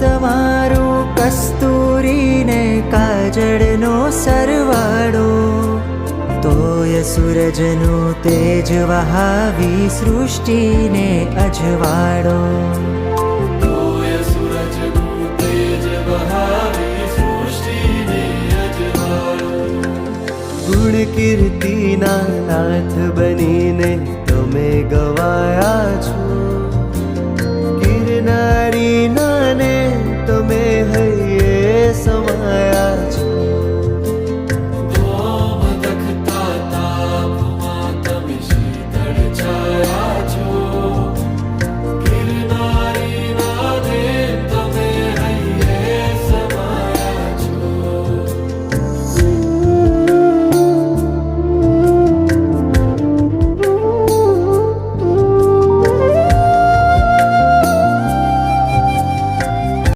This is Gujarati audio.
તમારું કસ્તુરીને કાજળનો સરવાળો, તોય સૂરજનું તેજ વહાવી સૃષ્ટિને અજવાળો. તોય સૂરજનું તેજ વહાવી સૃષ્ટિને અજવાળો. ગુણ કીર્તિના નાથ બનીને તમે ગવાયા છો,